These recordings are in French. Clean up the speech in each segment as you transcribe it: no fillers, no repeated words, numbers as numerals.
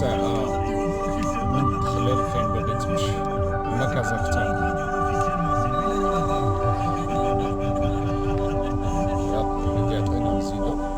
ساعة من خلال فين بدأت تمشي ما كازاخستان. يعطينا نزيدو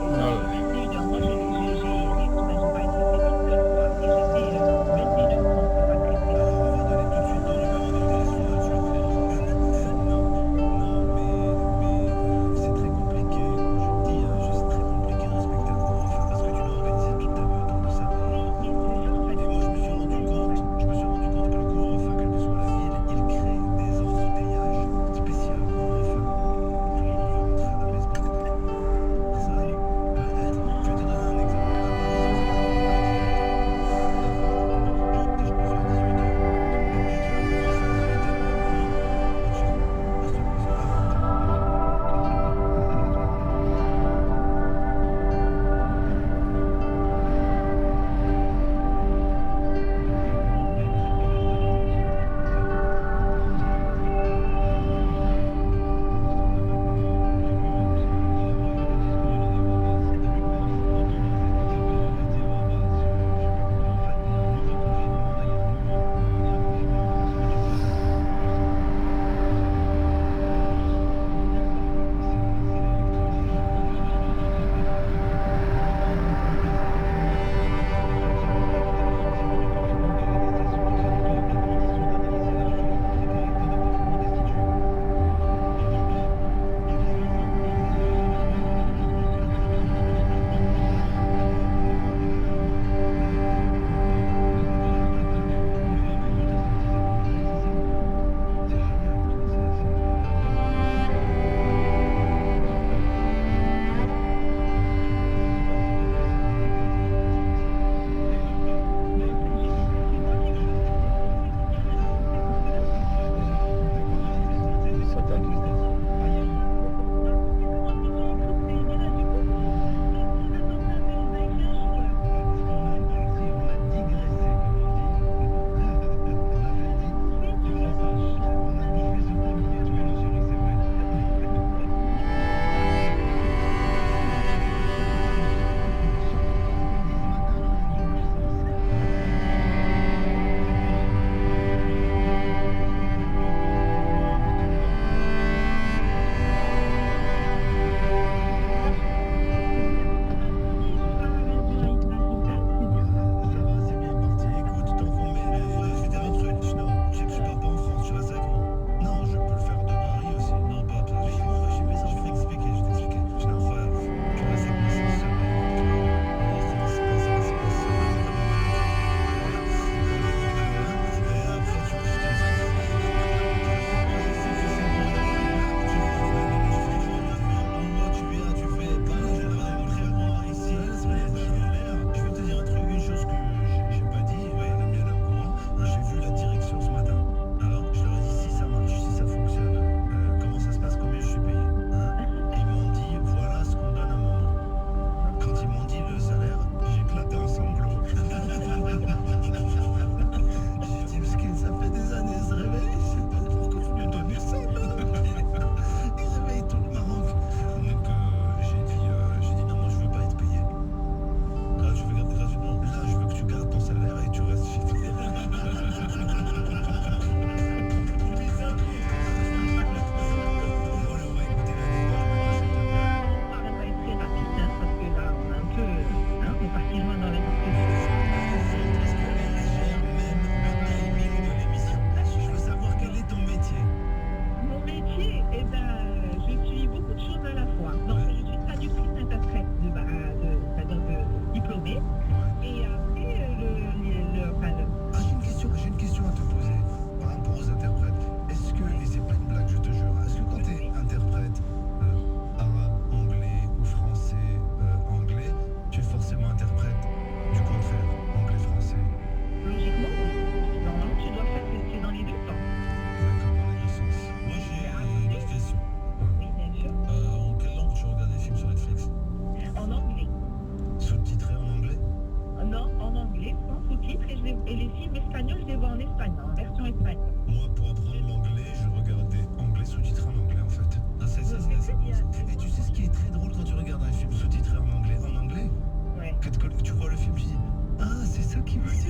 Tu vois le film, tu dis ah c'est ça qui veut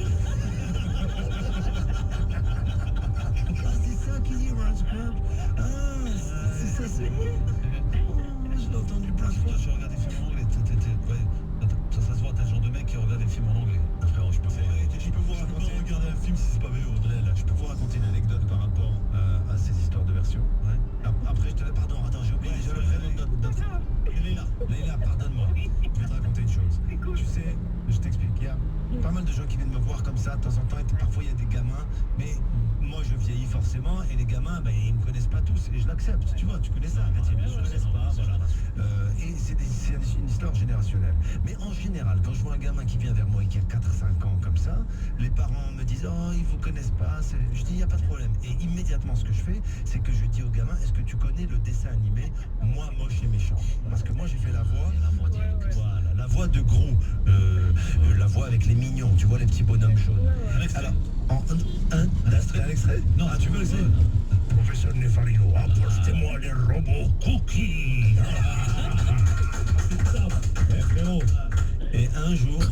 pas vu Audrey là. Je peux vous raconter une anecdote par rapport à ces histoires de version. Ouais. Après je te laisse. Pardon, attends, j'ai oublié déjà le prénom de notre femme. Leïla, pardonne-moi. Je vais te raconter une chose. Tu sais, je t'explique. Il y a pas mal de gens qui viennent me voir comme ça de temps en temps. Et parfois il y a des gamins, mais moi je vieillis forcément et les gamins, ben, ils me connaissent pas tous et je l'accepte. Tu vois, tu connais ça. Ils me connaissent pas, voilà. Et c'est une histoire générationnelle. Mais en général, quand je vois un gamin qui vient vers moi et qui a 4-5 ans comme ça, les parents me disent oh ils vous connaissent pas. Je dis il n'y a pas de problème. Et immédiatement ce que je fais, c'est que je dis au gamin est-ce que tu connais le dessin animé Moi moche et méchant? Parce que moi j'ai fait la voix, voilà, la voix de Gros, la voix avec les mignons, tu vois les petits bonhommes jaunes. Alors, un extrait? Non, tu veux l'extrait? Professeur Nefarino, apportez-moi les robots cookies. C'est ça. Frérot. Et un jour,